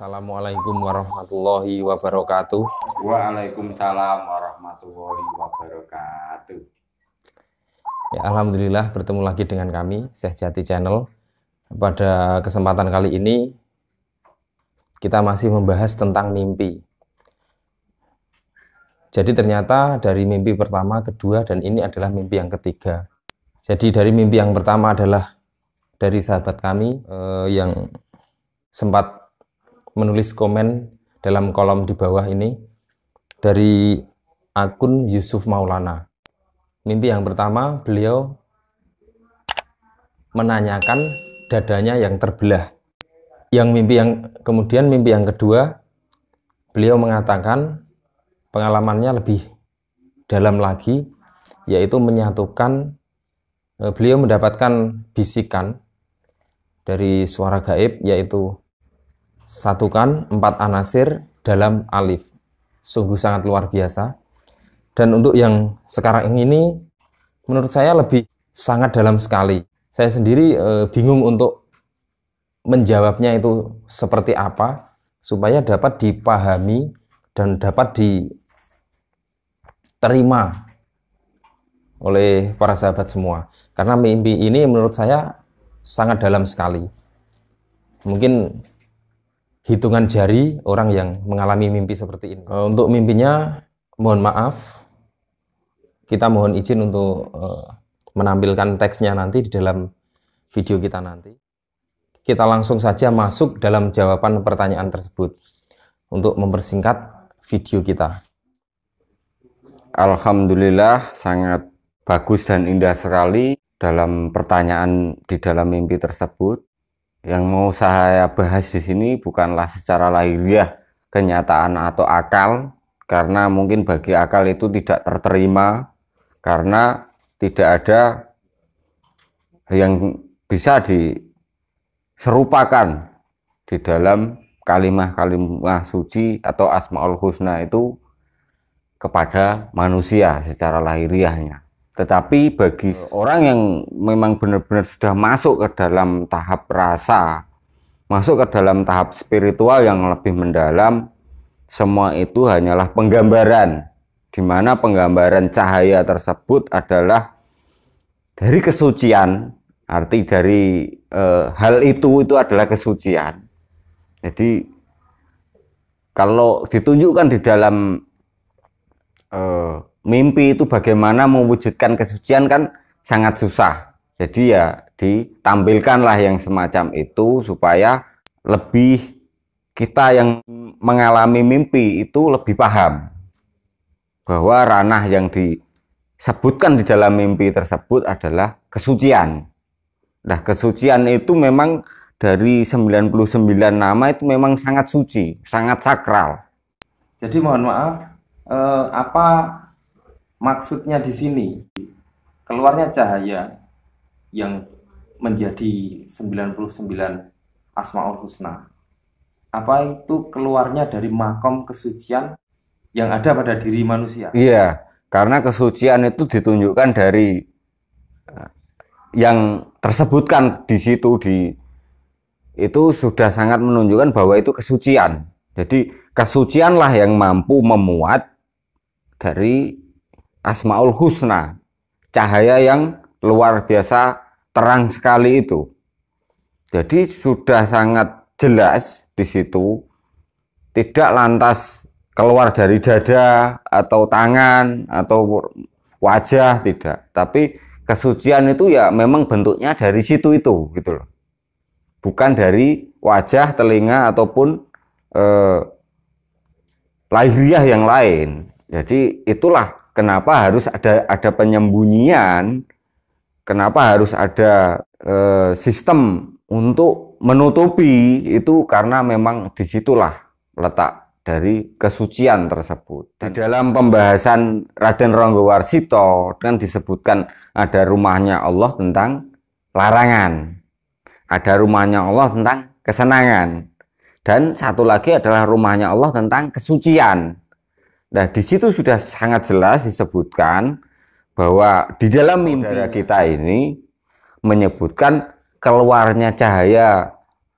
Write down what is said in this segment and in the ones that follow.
Assalamualaikum warahmatullahi wabarakatuh. Waalaikumsalam warahmatullahi wabarakatuh. Ya, alhamdulillah bertemu lagi dengan kami Syekh Jati Channel. Pada kesempatan kali ini kita masih membahas tentang mimpi. Jadi ternyata dari mimpi pertama, kedua, dan ini adalah mimpi yang ketiga. Jadi dari mimpi yang pertama adalah dari sahabat kami yang sempat menulis komen dalam kolom di bawah ini dari akun Yusuf Maulana. Mimpi yang pertama, beliau menanyakan dadanya yang terbelah. Kemudian mimpi yang kedua, beliau mengatakan pengalamannya lebih dalam lagi, yaitu menyatukan, beliau mendapatkan bisikan dari suara gaib, yaitu satukan 4 anasir dalam alif. Sungguh sangat luar biasa. Dan untuk yang sekarang ini menurut saya lebih sangat dalam sekali. Saya sendiri bingung untuk menjawabnya itu seperti apa supaya dapat dipahami dan dapat diterima oleh para sahabat semua. Karena mimpi ini menurut saya sangat dalam sekali. Mungkin hitungan jari orang yang mengalami mimpi seperti ini. Untuk mimpinya, mohon maaf, kita mohon izin untuk menampilkan teksnya nanti di dalam video kita nanti. Kita langsung saja masuk dalam jawaban pertanyaan tersebut untuk mempersingkat video kita. Alhamdulillah, sangat bagus dan indah sekali dalam pertanyaan di dalam mimpi tersebut. Yang mau saya bahas di sini bukanlah secara lahiriah, kenyataan atau akal, karena mungkin bagi akal itu tidak terterima, karena tidak ada yang bisa diserupakan di dalam kalimah-kalimah suci atau Asmaul Husna itu kepada manusia secara lahiriahnya. Tetapi bagi orang yang memang benar-benar sudah masuk ke dalam tahap rasa, masuk ke dalam tahap spiritual yang lebih mendalam, semua itu hanyalah penggambaran, di mana penggambaran cahaya tersebut adalah dari kesucian, arti dari hal itu adalah kesucian. Jadi kalau ditunjukkan di dalam mimpi itu bagaimana mewujudkan kesucian kan sangat susah. Jadi ya ditampilkanlah yang semacam itu supaya lebih kita yang mengalami mimpi itu lebih paham bahwa ranah yang disebutkan di dalam mimpi tersebut adalah kesucian. Nah, kesucian itu memang dari 99 nama itu memang sangat suci, sangat sakral. Jadi mohon maaf, apa maksudnya di sini? Keluarnya cahaya yang menjadi 99 Asmaul Husna. Apa itu keluarnya dari makom kesucian yang ada pada diri manusia? Iya, karena kesucian itu ditunjukkan dari yang tersebutkan di situ, itu sudah sangat menunjukkan bahwa itu kesucian. Jadi kesucianlah yang mampu memuat dari Asmaul Husna, cahaya yang luar biasa terang sekali itu. Jadi sudah sangat jelas di situ, tidak lantas keluar dari dada atau tangan atau wajah, tidak. Tapi kesucian itu ya memang bentuknya dari situ itu, gitu loh. Bukan dari wajah, telinga ataupun lahiriah yang lain. Jadi itulah kenapa harus ada penyembunyian, kenapa harus ada sistem untuk menutupi itu, karena memang disitulah letak dari kesucian tersebut. Di dalam pembahasan Raden Ronggo Warsito kan disebutkan ada rumahnya Allah tentang larangan, ada rumahnya Allah tentang kesenangan, dan satu lagi adalah rumahnya Allah tentang kesucian. Nah, di situ sudah sangat jelas disebutkan bahwa di dalam mimpi kita ini menyebutkan keluarnya cahaya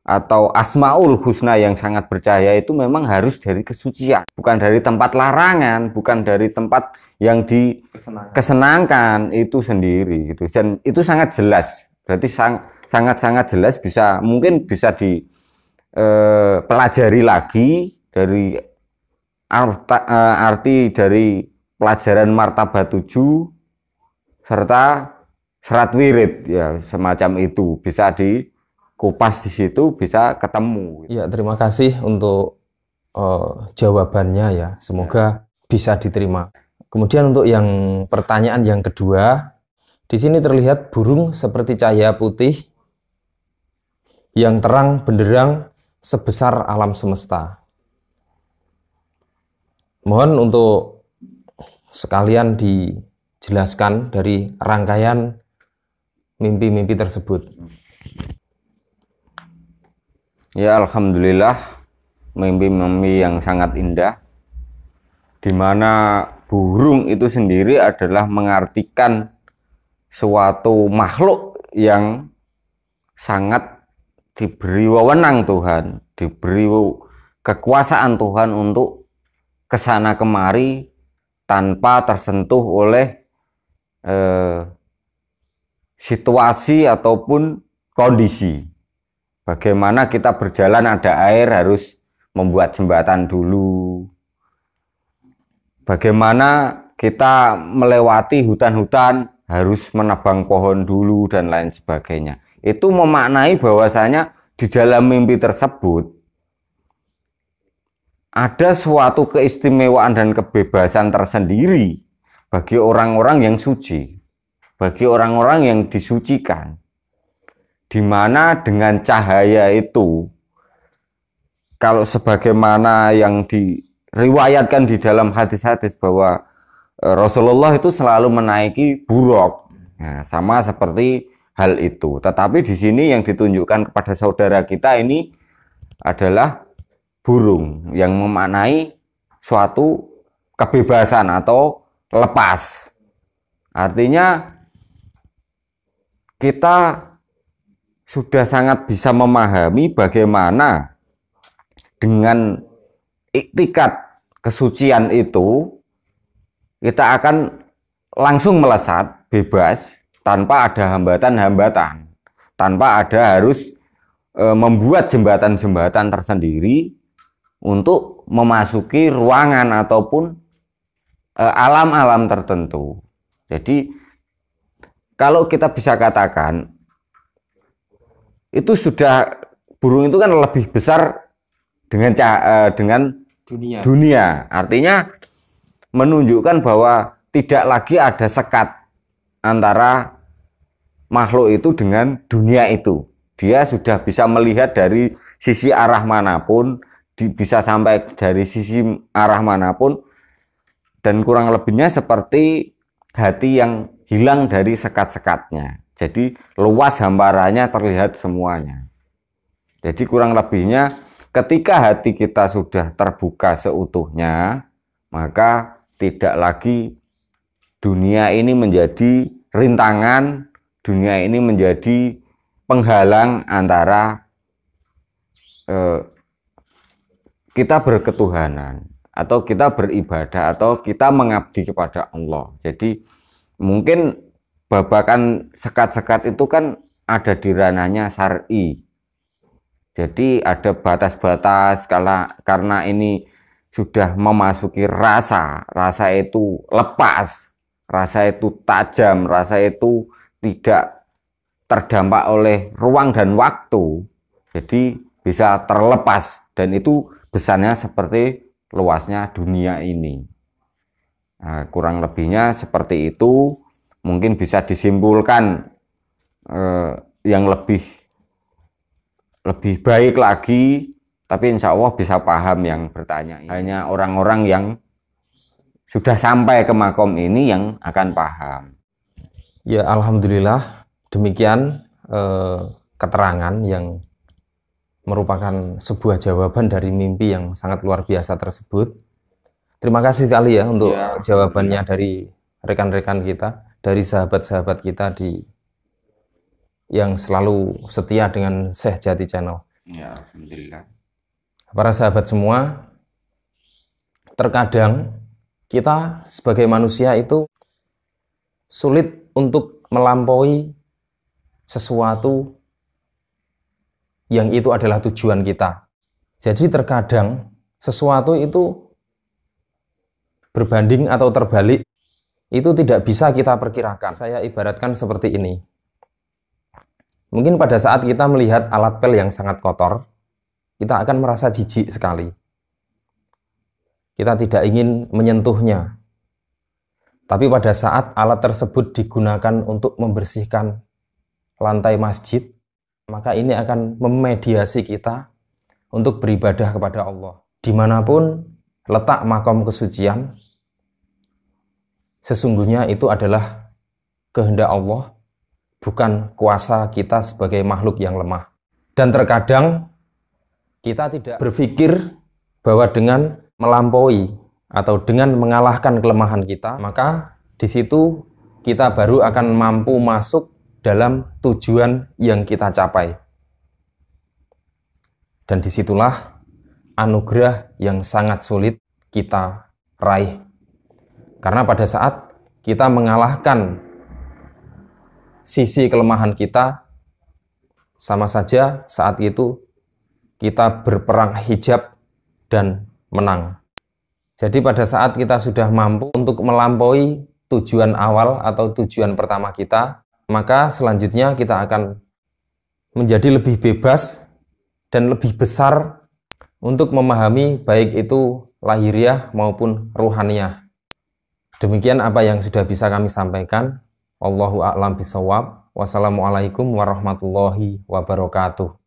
atau Asmaul Husna yang sangat bercahaya itu memang harus dari kesucian, bukan dari tempat larangan, bukan dari tempat yang dikesenangkan itu sendiri gitu. Dan itu sangat jelas, berarti sangat jelas, mungkin bisa dipelajari lagi dari arti dari pelajaran martabat 7 serta serat wirid ya, semacam itu bisa dikupas di situ, bisa ketemu. Ya, terima kasih untuk jawabannya ya, semoga bisa diterima. Kemudian untuk yang pertanyaan yang kedua, di sini terlihat burung seperti cahaya putih yang terang benderang sebesar alam semesta. Mohon untuk sekalian dijelaskan dari rangkaian mimpi-mimpi tersebut. Ya, alhamdulillah, mimpi-mimpi yang sangat indah, di mana burung itu sendiri adalah mengartikan suatu makhluk yang sangat diberi wewenang Tuhan, diberi kekuasaan Tuhan untuk kesana kemari tanpa tersentuh oleh situasi ataupun kondisi. Bagaimana kita berjalan ada air harus membuat jembatan dulu. Bagaimana kita melewati hutan-hutan harus menebang pohon dulu dan lain sebagainya. Itu memaknai bahwasanya di dalam mimpi tersebut ada suatu keistimewaan dan kebebasan tersendiri bagi orang-orang yang suci, bagi orang-orang yang disucikan, di mana dengan cahaya itu, kalau sebagaimana yang diriwayatkan di dalam hadis-hadis bahwa Rasulullah itu selalu menaiki buruk, nah, sama seperti hal itu. Tetapi di sini yang ditunjukkan kepada saudara kita ini adalah burung yang memaknai suatu kebebasan atau lepas. Artinya kita sudah sangat bisa memahami bagaimana dengan iktikat kesucian itu kita akan langsung melesat bebas tanpa ada hambatan-hambatan, tanpa ada harus membuat jembatan-jembatan tersendiri untuk memasuki ruangan ataupun alam-alam tertentu. Jadi kalau kita bisa katakan itu sudah, burung itu kan lebih besar dengan dunia. Artinya menunjukkan bahwa tidak lagi ada sekat antara makhluk itu dengan dunia itu. Dia sudah bisa melihat dari sisi arah manapun, bisa sampai dari sisi arah manapun, dan kurang lebihnya seperti hati yang hilang dari sekat-sekatnya. Jadi luas hamparannya terlihat semuanya. Jadi kurang lebihnya ketika hati kita sudah terbuka seutuhnya, maka tidak lagi dunia ini menjadi rintangan, dunia ini menjadi penghalang antara kita berketuhanan, atau kita beribadah, atau kita mengabdi kepada Allah. Jadi mungkin babakan sekat-sekat itu kan ada di ranahnya syar'i. Jadi ada batas-batas karena ini sudah memasuki rasa itu lepas, rasa itu tajam, rasa itu tidak terdampak oleh ruang dan waktu. Jadi bisa terlepas, dan itu besarnya seperti luasnya dunia ini. Nah, kurang lebihnya seperti itu. Mungkin bisa disimpulkan yang lebih baik lagi, tapi insya Allah bisa paham yang bertanya. Hanya orang-orang yang sudah sampai ke makom ini yang akan paham. Ya, alhamdulillah, demikian keterangan yang merupakan sebuah jawaban dari mimpi yang sangat luar biasa tersebut. Terima kasih sekali ya untuk jawabannya dari rekan-rekan kita, dari sahabat-sahabat kita yang selalu setia dengan Syekh Jati Channel. Ya, alhamdulillah. Para sahabat semua, terkadang kita sebagai manusia itu sulit untuk melampaui sesuatu yang itu adalah tujuan kita. Jadi terkadang sesuatu itu berbanding atau terbalik, itu tidak bisa kita perkirakan. Saya ibaratkan seperti ini. Mungkin pada saat kita melihat alat pel yang sangat kotor, kita akan merasa jijik sekali. Kita tidak ingin menyentuhnya. Tapi pada saat alat tersebut digunakan untuk membersihkan lantai masjid, maka ini akan memediasi kita untuk beribadah kepada Allah. Dimanapun letak makom kesucian, sesungguhnya itu adalah kehendak Allah, bukan kuasa kita sebagai makhluk yang lemah. Dan terkadang kita tidak berpikir bahwa dengan melampaui atau dengan mengalahkan kelemahan kita, maka di situ kita baru akan mampu masuk dalam tujuan yang kita capai. Dan disitulah anugerah yang sangat sulit kita raih. Karena pada saat kita mengalahkan sisi kelemahan kita, sama saja saat itu kita berperang hijab dan menang. Jadi pada saat kita sudah mampu untuk melampaui tujuan awal atau tujuan pertama kita, maka selanjutnya kita akan menjadi lebih bebas dan lebih besar untuk memahami baik itu lahiriah maupun ruhaniyah. Demikian apa yang sudah bisa kami sampaikan. Wallahu a'lam bishawab. Wassalamualaikum warahmatullahi wabarakatuh.